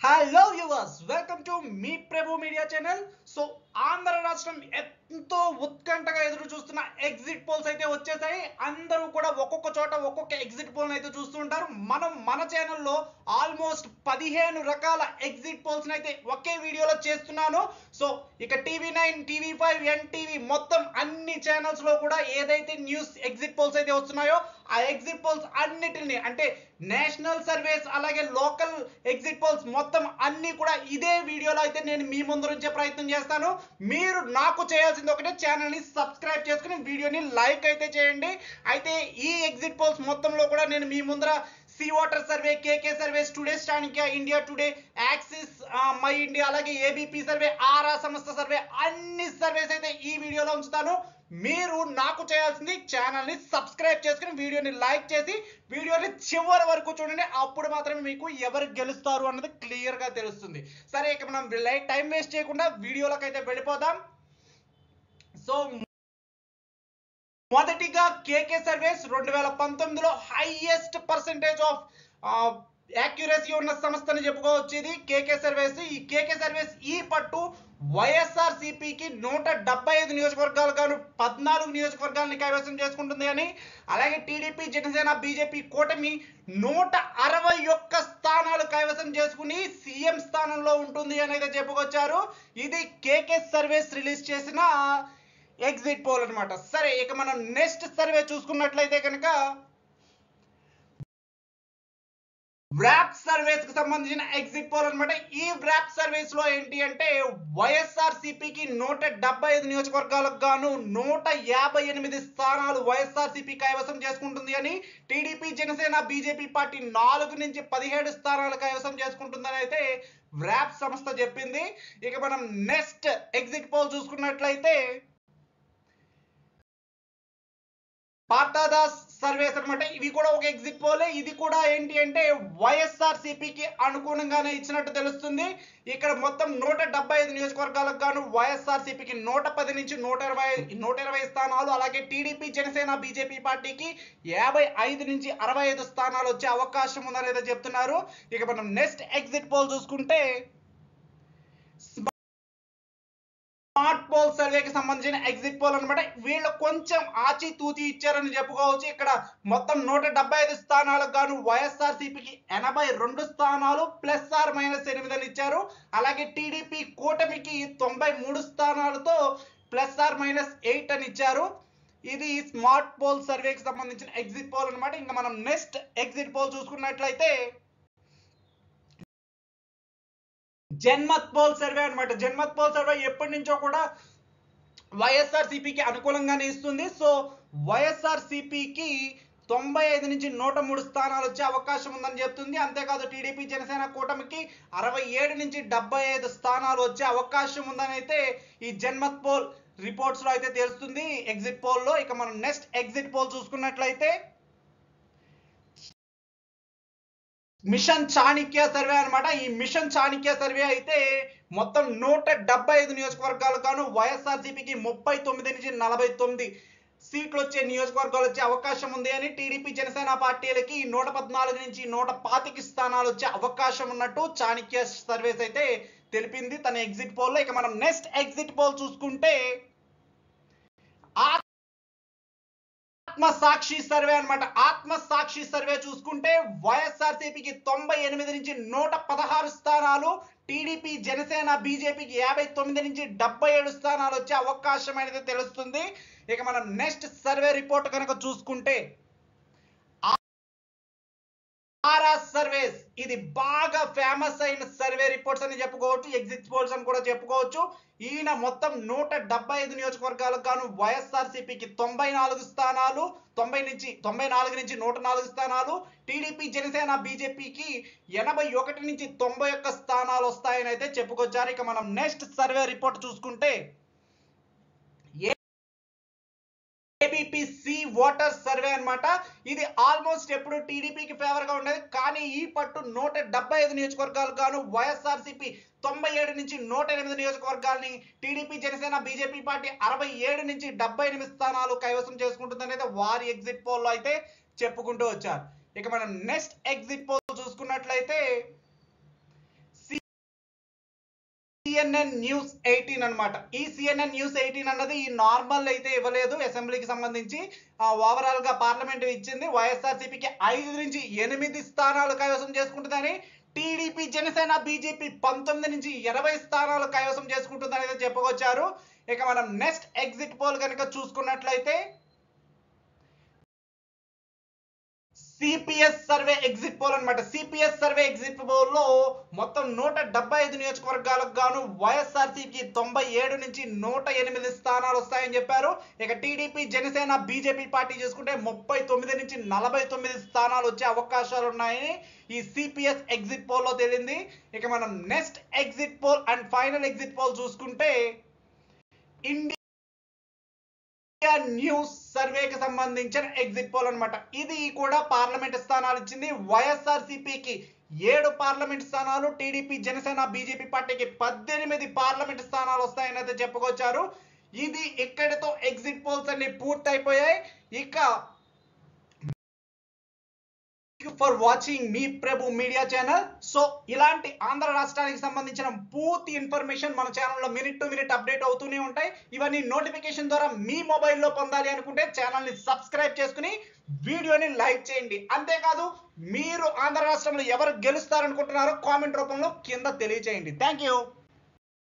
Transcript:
Hello viewers, welcome to me Prabhu media channel. So Andhra రాష్ట్రం ఎంతో ఉత్కంఠగా ఎదురు చూస్తున్న ఎగ్జిట్ పోల్స్ అయితే వచ్చేసాయి. అందరూ కూడా ఒక్కొక్క చోట ఒక్కొక్క ఎగ్జిట్ పోల్ అయితే చూస్తూ ఉంటారు. మన ఛానల్లో ఆల్మోస్ట్ 15 రకాల ఎగ్జిట్ పోల్స్ అయితే ఒకే వీడియోలో చేస్తున్నాను. సో ఇక టీవీ9, టీవీ5, ఎన్టీవీ మొత్తం అన్ని ఛానల్స్ లో కూడా ఏదైతే న్యూస్ ఎగ్జిట్ పోల్స్ అయితే వస్తున్నాయో ఆ ఎగ్జిట్ పోల్స్ అన్నిటిని, అంటే నేషనల్ సర్వేస్ అలాగే లోకల్ ఎగ్జిట్ పోల్స్ మొత్తం అన్ని కూడా ఇదే వీడియోలో అయితే నేను మీ ముందు ఉంచే ప్రయత్నం చేస్తాను. మీరు నాకు చేయాల్సింది ఒకటే, ఛానల్ ని సబ్స్క్రైబ్ చేసుకుని వీడియోని లైక్ అయితే చేయండి. అయితే ఈ ఎగ్జిట్ పోల్స్ మొత్తంలో కూడా నేను మీ ముందర C voter survey, KK surveys, today Chanakya, India today, Axis, my India, అలాగే ఏబిపి సర్వే, ఆరా సంస్థ సర్వే, అన్ని సర్వేస్ అయితే ఈ వీడియోలో ఉంచుతాను. మీరు నాకు చేయాల్సింది ఛానల్ ని సబ్స్క్రైబ్ చేసుకుని వీడియోని లైక్ చేసి వీడియోని చివరి వరకు చూడండి. అప్పుడు మాత్రమే మీకు ఎవరు గెలుస్తారు అన్నది క్లియర్ గా తెలుస్తుంది. సరే, ఇక మనం టైం వేస్ట్ చేయకుండా వీడియోలోకి అయితే వెళ్ళిపోదాం. సో మొదటిగా కేకే సర్వేస్ 2019లో హైయెస్ట్ పర్సెంటేజ్ ఆఫ్ యాక్యురసీ ఉన్న సంస్థని చెప్పుకోవచ్చు ఇది కేకే సర్వేస్. ఈ కేకే సర్వేస్ ఈ పట్టు వైఎస్ఆర్ సిపికి 175 నియోజకవర్గాలు గాను 14 నియోజకవర్గాలని కైవసం చేసుకుంటుంది అని, అలాగే టీడీపీ, జనసేన, బీజేపీ కూటమి 161 స్థానాలు కైవసం చేసుకుని సీఎం స్థానంలో ఉంటుంది అని అయితే చెప్పుకొచ్చారు. ఇది కేకే సర్వేస్ రిలీజ్ చేసిన ఎగ్జిట్ పోల్ అనమాట. సరే, ఇక మనం నెక్స్ట్ సర్వే చూసుకున్నట్లయితే కనుక వ్రాప్ సర్వేస్ కి సంబంధించిన ఎగ్జిట్ పోల్ అనమాట. ఈ వ్రాప్ సర్వేస్ లో ఏంటి అంటే వైఎస్ఆర్ సిపికి 175 నియోజకవర్గాలకు గాను 158 స్థానాలు వైఎస్ఆర్ సిపి కైవసం చేసుకుంటుంది అని, టీడీపీ, జనసేన, బీజేపీ పార్టీ 4 నుంచి 17 స్థానాలు కైవసం చేసుకుంటుందని అయితే వ్రాప్ సంస్థ చెప్పింది. ఇక మనం నెక్స్ట్ ఎగ్జిట్ పోల్ చూసుకున్నట్లయితే పార్టాదాస్ సర్వేస్ అనమాట. ఇవి కూడా ఒక ఎగ్జిట్ పోలే. ఇది కూడా ఏంటి అంటే వైఎస్ఆర్ సిపికి అనుగుణంగానే ఇచ్చినట్టు తెలుస్తుంది. ఇక్కడ మొత్తం 175 నియోజకవర్గాలకు గాను వైఎస్ఆర్ సిపికి 110 నుంచి 120 స్థానాలు, అలాగే టీడీపీ, జనసేన, బీజేపీ పార్టీకి 55 నుంచి 65 స్థానాలు వచ్చే అవకాశం ఉందని అయితే చెప్తున్నారు. ఇక మనం నెక్స్ట్ ఎగ్జిట్ పోల్ చూసుకుంటే స్మార్ట్ పోల్ సర్వేకి సంబంధించిన ఎగ్జిట్ పోల్ అనమాట. వీళ్ళు కొంచెం ఆచితూచి ఇచ్చారని చెప్పుకోవచ్చు. ఇక్కడ మొత్తం 175 స్థానాలకు గాను వైఎస్ఆర్ సిపికి 82 స్థానాలు +−8 అని ఇచ్చారు. అలాగే టీడీపీ కూటమికి 93 స్థానాలతో +−8 అని ఇచ్చారు. ఇది స్మార్ట్ పోల్ సర్వేకి సంబంధించిన ఎగ్జిట్ పోల్ అనమాట. ఇంకా మనం నెక్స్ట్ ఎగ్జిట్ పోల్ చూసుకున్నట్లయితే జన్మత్ పోల్ సర్వే అనమాట. జన్మత్ పోల్ సర్వే ఎప్పటి నుంచో కూడా వైఎస్ఆర్ సిపికి అనుకూలంగానే ఇస్తుంది. సో వైఎస్ఆర్ సిపికి 95 నుంచి 103 స్థానాలు వచ్చే అవకాశం ఉందని చెప్తుంది. అంతేకాదు టీడీపీ, జనసేన కూటమికి 67 నుంచి 75 స్థానాలు వచ్చే అవకాశం ఉందని అయితే ఈ జన్మత్ పోల్ రిపోర్ట్స్ లో అయితే తెలుస్తుంది ఎగ్జిట్ పోల్ లో. ఇక మనం నెక్స్ట్ ఎగ్జిట్ పోల్ చూసుకున్నట్లయితే మిషన్ చాణక్య సర్వే అనమాట. ఈ మిషన్ చాణక్య సర్వే అయితే మొత్తం 175 నియోజకవర్గాలు గాను వైఎస్ఆర్ సిపికి 39 నుంచి 49 సీట్లు వచ్చే నియోజకవర్గాలు వచ్చే అవకాశం ఉంది అని, టీడీపీ, జనసేన పార్టీలకి 114 నుంచి 125 స్థానాలు వచ్చే అవకాశం ఉన్నట్టు చాణక్య సర్వేస్ అయితే తెలిపింది తన ఎగ్జిట్ పోల్ లో. ఇక మనం నెక్స్ట్ ఎగ్జిట్ పోల్ చూసుకుంటే ఆత్మసాక్షి సర్వే అనమాట. ఆత్మసాక్షి సర్వే చూసుకుంటే వైఎస్ఆర్ సిపికి 98 నుంచి 116 స్థానాలు, టీడీపీ, జనసేన, బీజేపీకి 59 నుంచి 77 స్థానాలు వచ్చే అవకాశం అనేది తెలుస్తుంది. ఇక మనం నెక్స్ట్ సర్వే రిపోర్ట్ కనుక చూసుకుంటే ఆరా సర్వేస్, ఇది బాగా ఫేమస్ అయిన సర్వే రిపోర్ట్స్ అని చెప్పుకోవచ్చు, ఎగ్జిట్ పోల్స్ అని కూడా చెప్పుకోవచ్చు. ఈయన మొత్తం 175 నియోజకవర్గాలకు గాను వైఎస్ఆర్ సిపికి 94 స్థానాలు, 94 నుంచి 104 స్థానాలు, టీడీపీ, జనసేన, బీజేపీకి 81 నుంచి 91 స్థానాలు వస్తాయని అయితే చెప్పుకొచ్చారు. ఇక మనం నెక్స్ట్ సర్వే రిపోర్ట్ చూసుకుంటే ఏబిపి సి వాటర్ సర్వే అనమాట. ఇది ఆల్మోస్ట్ ఎప్పుడు టీడీపీకి ఫేవర్ గా ఉండేది, కానీ ఈ పట్టు 175 నియోజకవర్గాలు గాను వైఎస్ఆర్ సిపి 97 నుంచి 108 నియోజకవర్గాల్ని, టీడీపీ, జనసేన, బీజేపీ పార్టీ 67 నుంచి 78 స్థానాలు కైవసం చేసుకుంటుంది అనేది వారి ఎగ్జిట్ పోల్ లో అయితే చెప్పుకుంటూ వచ్చారు. ఇక మనం నెక్స్ట్ ఎగ్జిట్ పోల్ చూసుకున్నట్లయితే CNN న్యూస్ 18 అన్నమాట. ఈ CNN న్యూస్ 18 అన్నది ఈ నార్మల్ అయితే ఇవ్వలేదు అసెంబ్లీకి సంబంధించి. ఓవరాల్ గా పార్లమెంట్ ఇచ్చింది వైఎస్ఆర్సీపీకి 5 నుంచి 8 స్థానాలు కైవసం చేసుకుంటుందని, టీడీపీ జనసేన బీజేపీ 19 నుంచి 20 స్థానాలు కైవసం చేసుకుంటుందని అయితే చెప్పుకొచ్చారు. ఇక మనం నెక్స్ట్ ఎగ్జిట్ పోల్ కనుక చూసుకున్నట్లయితే సిపిఎస్ సర్వే ఎగ్జిట్ పోల్ అన్నమాట. సిపిఎస్ సర్వే ఎగ్జిట్ పోల్ లో మొత్తం 175 నియోజకవర్గాలకు గాను వైఎస్ఆర్సీపీ 97 నుంచి 108 స్థానాలు వస్తాయని చెప్పారు. ఇక టీడీపీ జనసేన బీజేపీ పార్టీ చూసుకుంటే 39 నుంచి 49 స్థానాలు వచ్చే అవకాశాలు ఉన్నాయని ఈ సిపిఎస్ ఎగ్జిట్ పోల్ లో తేలింది. ఇక మనం next exit poll and final exit poll చూసుకుంటే ఇండియా న్యూస్ సర్వేకి సంబంధించిన ఎగ్జిట్ పోల్ అన్నమాట. ఇది కూడా పార్లమెంట్ స్థానాలు ఇచ్చింది. వైఎస్ఆర్సీపీకి 7 పార్లమెంట్ స్థానాలు, టీడీపీ జనసేన బీజేపీ పార్టీకి 18 పార్లమెంట్ స్థానాలు వస్తాయని అయితే చెప్పుకొచ్చారు. ఇది ఇక్కడితో ఎగ్జిట్ పోల్స్ అన్ని పూర్తయిపోయాయి. ఇక for watching me Prabhu media channel. So ఇలాంటి ఆంధ్ర రాష్ట్రానికి సంబంధించిన పూర్తి ఇన్ఫర్మేషన్ మన ఛానల్లో మినిట్ టు మినిట్ అప్డేట్ అవుతూనే ఉంటాయి. ఇవన్నీ నోటిఫికేషన్ ద్వారా మీ మొబైల్లో పొందాలి అనుకుంటే ఛానల్ని సబ్స్క్రైబ్ చేసుకుని వీడియోని లైక్ చేయండి. అంతేకాదు మీరు ఆంధ్ర రాష్ట్రంలో ఎవరు గెలుస్తారనుకుంటున్నారో కామెంట్ రూపంలో కింద తెలియజేయండి. Thank you.